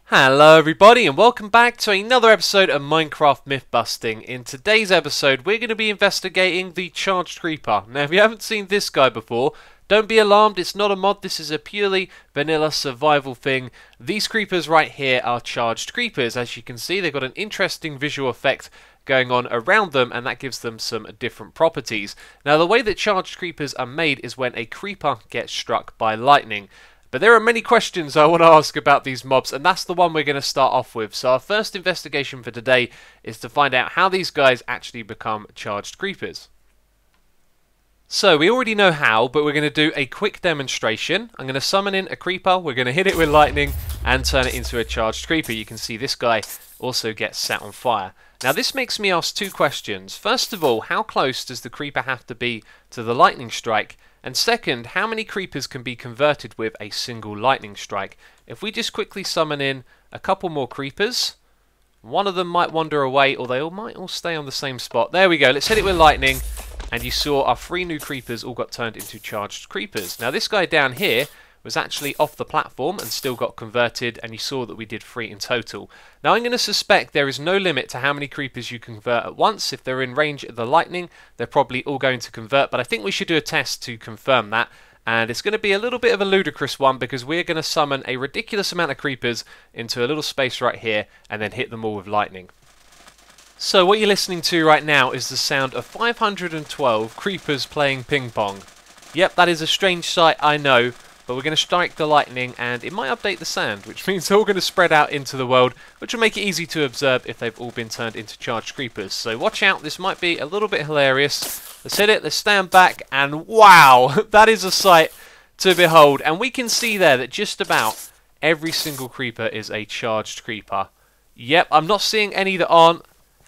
Hello everybody and welcome back to another episode of Minecraft Myth Busting. In today's episode we're going to be investigating the Charged Creeper. Now if you haven't seen this guy before, don't be alarmed, it's not a mod, this is a purely vanilla survival thing. These creepers right here are Charged Creepers. As you can see, they've got an interesting visual effect going on around them, and that gives them some different properties. Now the way that Charged Creepers are made is when a creeper gets struck by lightning. But there are many questions I want to ask about these mobs, and that's the one we're going to start off with. So our first investigation for today is to find out how these guys actually become Charged Creepers. So we already know how, but we're going to do a quick demonstration. I'm going to summon in a creeper, we're going to hit it with lightning and turn it into a Charged Creeper. You can see this guy also gets set on fire. Now this makes me ask two questions. First of all, how close does the creeper have to be to the lightning strike? And second, how many creepers can be converted with a single lightning strike? If we just quickly summon in a couple more creepers, one of them might wander away, or they all might all stay on the same spot. There we go, let's hit it with lightning, and you saw our 3 new creepers all got turned into Charged Creepers. Now this guy down here was actually off the platform and still got converted, and you saw that we did 3 in total. Now I'm going to suspect there is no limit to how many creepers you can convert at once. If they're in range of the lightning, they're probably all going to convert, but I think we should do a test to confirm that. And it's going to be a little bit of a ludicrous one, because we're going to summon a ridiculous amount of creepers into a little space right here and then hit them all with lightning. So what you're listening to right now is the sound of 512 creepers playing ping pong. Yep, that is a strange sight, I know. But we're going to strike the lightning and it might update the sound, which means they're all going to spread out into the world, which will make it easy to observe if they've all been turned into Charged Creepers. So watch out, this might be a little bit hilarious. Let's hit it, let's stand back, and wow, that is a sight to behold. And we can see there that just about every single creeper is a Charged Creeper. Yep, I'm not seeing any that aren't,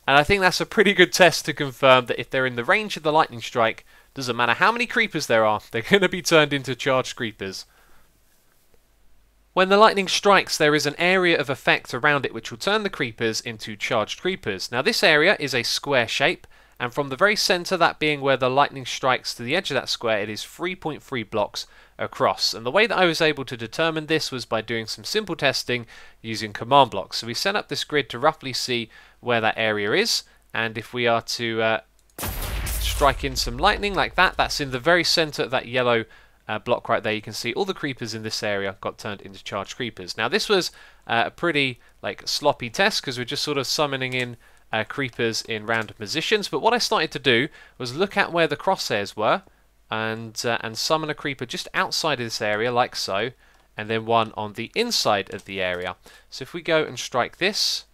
and I think that's a pretty good test to confirm that if they're in the range of the lightning strike, doesn't matter how many creepers there are, they're going to be turned into Charged Creepers. When the lightning strikes, there is an area of effect around it which will turn the creepers into Charged Creepers. Now this area is a square shape, and from the very centre, that being where the lightning strikes to the edge of that square, it is 3.3 blocks across. And the way that I was able to determine this was by doing some simple testing using command blocks. So we set up this grid to roughly see where that area is, and if we are to strike in some lightning like that, that's in the very centre of that yellow block right there. You can see all the creepers in this area got turned into Charged Creepers. Now this was a pretty sloppy test, because we're just sort of summoning in creepers in random positions, but what I started to do was look at where the crosshairs were and summon a creeper just outside of this area like so, and then one on the inside of the area. So if we go and strike this,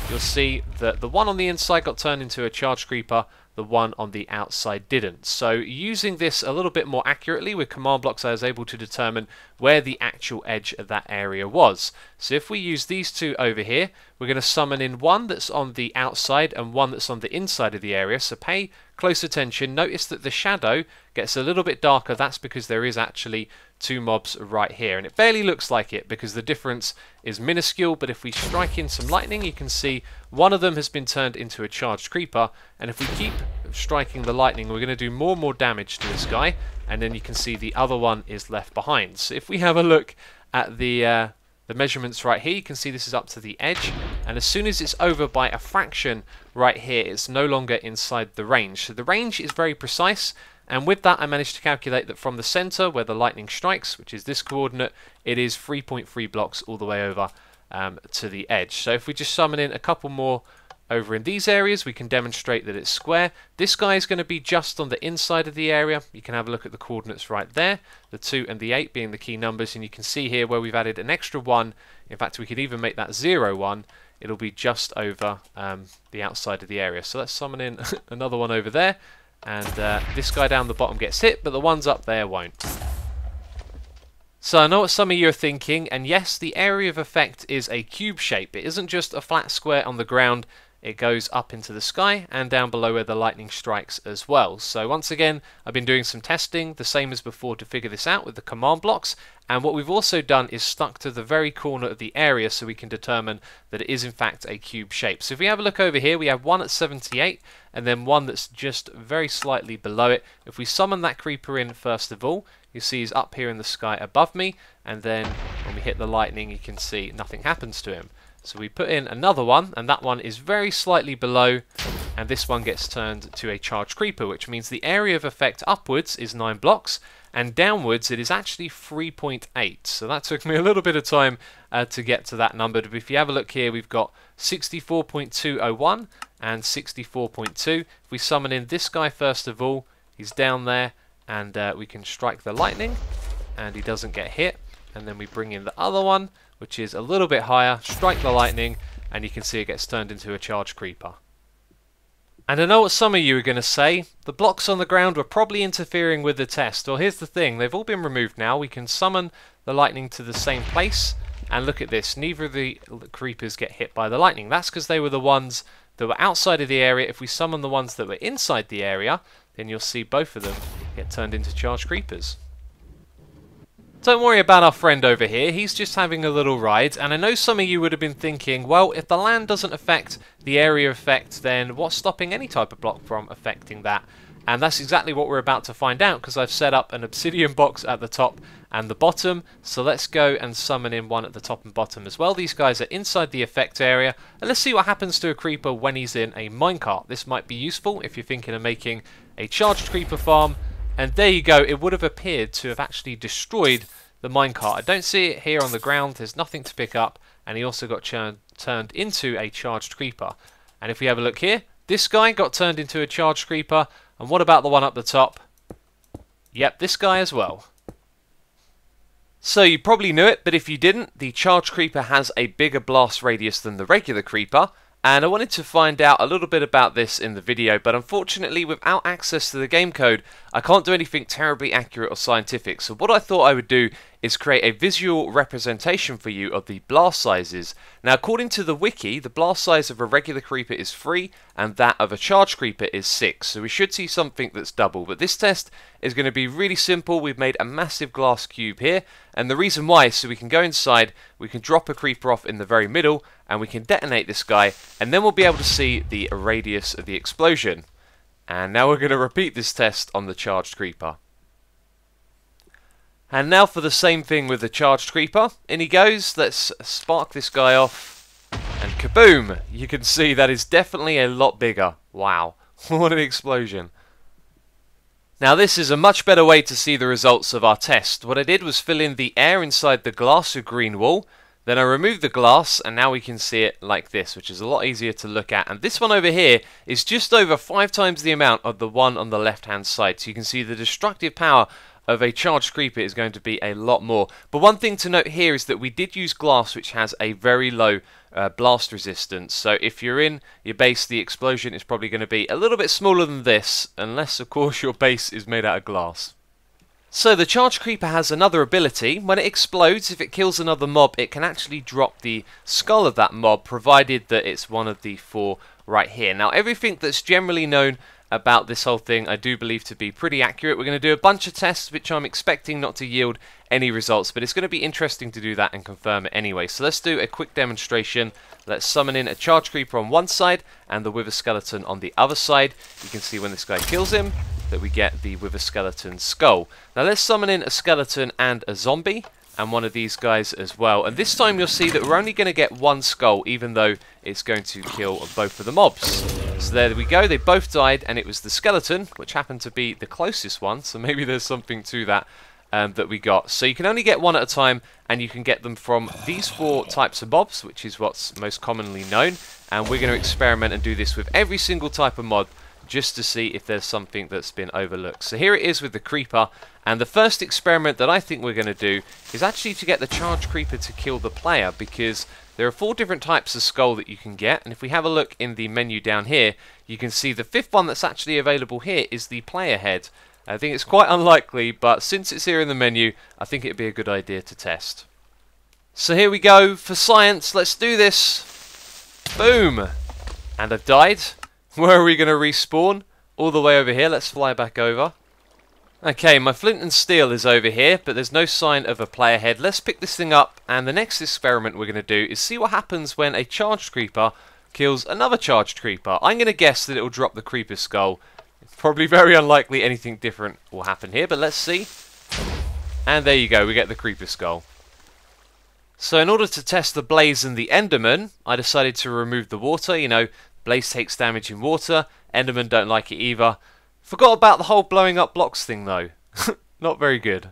you'll see that the one on the inside got turned into a Charged Creeper, the one on the outside didn't. So using this a little bit more accurately with command blocks, I was able to determine where the actual edge of that area was. So if we use these two over here, we're going to summon in one that's on the outside and one that's on the inside of the area. So pay close attention. Notice that the shadow gets a little bit darker. That's because there is actually 2 mobs right here, and it barely looks like it because the difference is minuscule. But if we strike in some lightning, you can see one of them has been turned into a Charged Creeper, and if we keep striking the lightning, we're going to do more and more damage to this guy, and then you can see the other one is left behind. So if we have a look at the measurements right here, you can see this is up to the edge, and as soon as it's over by a fraction right here, it's no longer inside the range. So the range is very precise, and with that I managed to calculate that from the center where the lightning strikes, which is this coordinate, it is 3.3 blocks all the way over to the edge. So if we just summon in a couple more over in these areas, we can demonstrate that it's square. This guy is going to be just on the inside of the area. You can have a look at the coordinates right there, the 2 and the 8 being the key numbers, and you can see here where we've added an extra 1. In fact, we could even make that 0, 1. It'll be just over the outside of the area. So let's summon in another one over there, and this guy down the bottom gets hit, but the ones up there won't. So I know what some of you are thinking, and yes, the area of effect is a cube shape. It isn't just a flat square on the ground. It goes up into the sky and down below where the lightning strikes as well. So once again, I've been doing some testing, the same as before, to figure this out with the command blocks. And what we've also done is stuck to the very corner of the area so we can determine that it is in fact a cube shape. So if we have a look over here, we have one at 78 and then one that's just very slightly below it. If we summon that creeper in first of all, you see he's up here in the sky above me, and then when we hit the lightning you can see nothing happens to him. So we put in another one, and that one is very slightly below, and this one gets turned to a charged creeper, which means the area of effect upwards is 9 blocks, and downwards it is actually 3.8. So that took me a little bit of time to get to that number. But if you have a look here, we've got 64.201 and 64.2. If we summon in this guy first of all, he's down there, and we can strike the lightning, and he doesn't get hit. And then we bring in the other one, which is a little bit higher, strike the lightning, and you can see it gets turned into a charged creeper. And I know what some of you are going to say, the blocks on the ground were probably interfering with the test. Well, here's the thing, they've all been removed now. We can summon the lightning to the same place, and look at this, neither of the creepers get hit by the lightning. That's because they were the ones that were outside of the area. If we summon the ones that were inside the area, then you'll see both of them get turned into charged creepers. Don't worry about our friend over here, he's just having a little ride, and I know some of you would have been thinking, well, if the land doesn't affect the area effect, then what's stopping any type of block from affecting that? And that's exactly what we're about to find out, because I've set up an obsidian box at the top and the bottom. So let's go and summon in one at the top and bottom as well. These guys are inside the effect area, and let's see what happens to a creeper when he's in a minecart. This might be useful if you're thinking of making a charged creeper farm. And there you go, it would have appeared to have actually destroyed the minecart. I don't see it here on the ground, there's nothing to pick up, and he also got turned into a charged creeper. And if we have a look here, this guy got turned into a charged creeper, and what about the one up the top? Yep, this guy as well. So you probably knew it, but if you didn't, the charged creeper has a bigger blast radius than the regular creeper. And I wanted to find out a little bit about this in the video, but unfortunately without access to the game code, I can't do anything terribly accurate or scientific. So what I thought I would do is create a visual representation for you of the blast sizes. Now according to the wiki, the blast size of a regular creeper is 3 and that of a charged creeper is 6. So we should see something that's double, but this test is going to be really simple. We've made a massive glass cube here, and the reason why is so we can go inside, we can drop a creeper off in the very middle, and we can detonate this guy, and then we'll be able to see the radius of the explosion. And now we're going to repeat this test on the charged creeper. And now for the same thing with the charged creeper. In he goes. Let's spark this guy off, and kaboom! You can see that is definitely a lot bigger. Wow, what an explosion. Now this is a much better way to see the results of our test. What I did was fill in the air inside the glass with green wool. Then I removed the glass, and now we can see it like this, which is a lot easier to look at. And this one over here is just over 5 times the amount of the one on the left hand side. So you can see the destructive power of a charged creeper is going to be a lot more. But one thing to note here is that we did use glass, which has a very low blast resistance. So if you're in your base, the explosion is probably going to be a little bit smaller than this, unless of course your base is made out of glass. So the charged creeper has another ability. When it explodes, if it kills another mob, it can actually drop the skull of that mob, provided that it's one of the 4 right here. Now everything that's generally known about this whole thing I do believe to be pretty accurate. We're going to do a bunch of tests which I'm expecting not to yield any results, but it's going to be interesting to do that and confirm it anyway. So let's do a quick demonstration. Let's summon in a charged creeper on one side and the wither skeleton on the other side. You can see when this guy kills him that we get the wither skeleton skull. Now let's summon in a skeleton and a zombie and one of these guys as well, and this time you'll see that we're only going to get one skull, even though it's going to kill both of the mobs. So there we go, they both died, and it was the skeleton which happened to be the closest one, so maybe there's something to that that we got. So you can only get one at a time, and you can get them from these 4 types of mobs, which is what's most commonly known, and we're going to experiment and do this with every single type of mod just to see if there's something that's been overlooked. So here it is with the creeper, and the first experiment that I think we're going to do is actually to get the charged creeper to kill the player, because there are 4 different types of skull that you can get, and if we have a look in the menu down here, you can see the 5th one that's actually available here is the player head. I think it's quite unlikely, but since it's here in the menu, I think it'd be a good idea to test. So here we go, for science, let's do this. Boom! And I've died. Where are we going to respawn? All the way over here. Let's fly back over. Okay, my flint and steel is over here, but there's no sign of a player head. Let's pick this thing up, and the next experiment we're going to do is see what happens when a charged creeper kills another charged creeper. I'm going to guess that it will drop the creeper skull. It's probably very unlikely anything different will happen here, but let's see. And there you go, we get the creeper skull. So in order to test the blaze and the enderman, I decided to remove the water. You know, blaze takes damage in water, enderman don't like it either. Forgot about the whole blowing up blocks thing though. Not very good.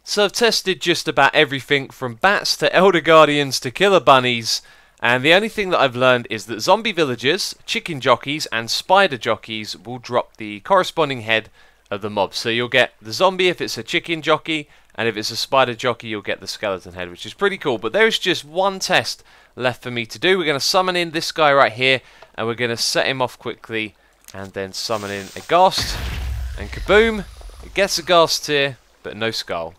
So I've tested just about everything from bats to elder guardians to killer bunnies, and the only thing that I've learned is that zombie villagers, chicken jockeys and spider jockeys will drop the corresponding head of the mob. So you'll get the zombie if it's a chicken jockey, and if it's a spider jockey you'll get the skeleton head, which is pretty cool. But there is just one test left for me to do. We're going to summon in this guy right here, and we're going to set him off quickly, and then summon in a ghast, and kaboom, it gets a ghast tier, but no skull.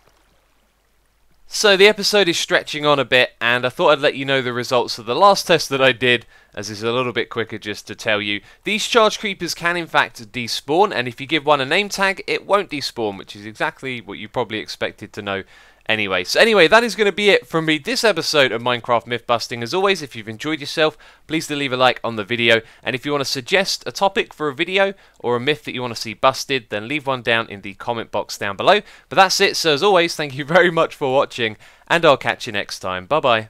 So the episode is stretching on a bit, and I thought I'd let you know the results of the last test that I did, as it's a little bit quicker just to tell you. These charge creepers can in fact despawn, and if you give one a name tag, it won't despawn, which is exactly what you probably expected to know anyway. So anyway, that is going to be it from me this episode of Minecraft Myth Busting. As always, if you've enjoyed yourself, please do leave a like on the video, and if you want to suggest a topic for a video or a myth that you want to see busted, then leave one down in the comment box down below. But that's it, so as always, thank you very much for watching, and I'll catch you next time. Bye bye.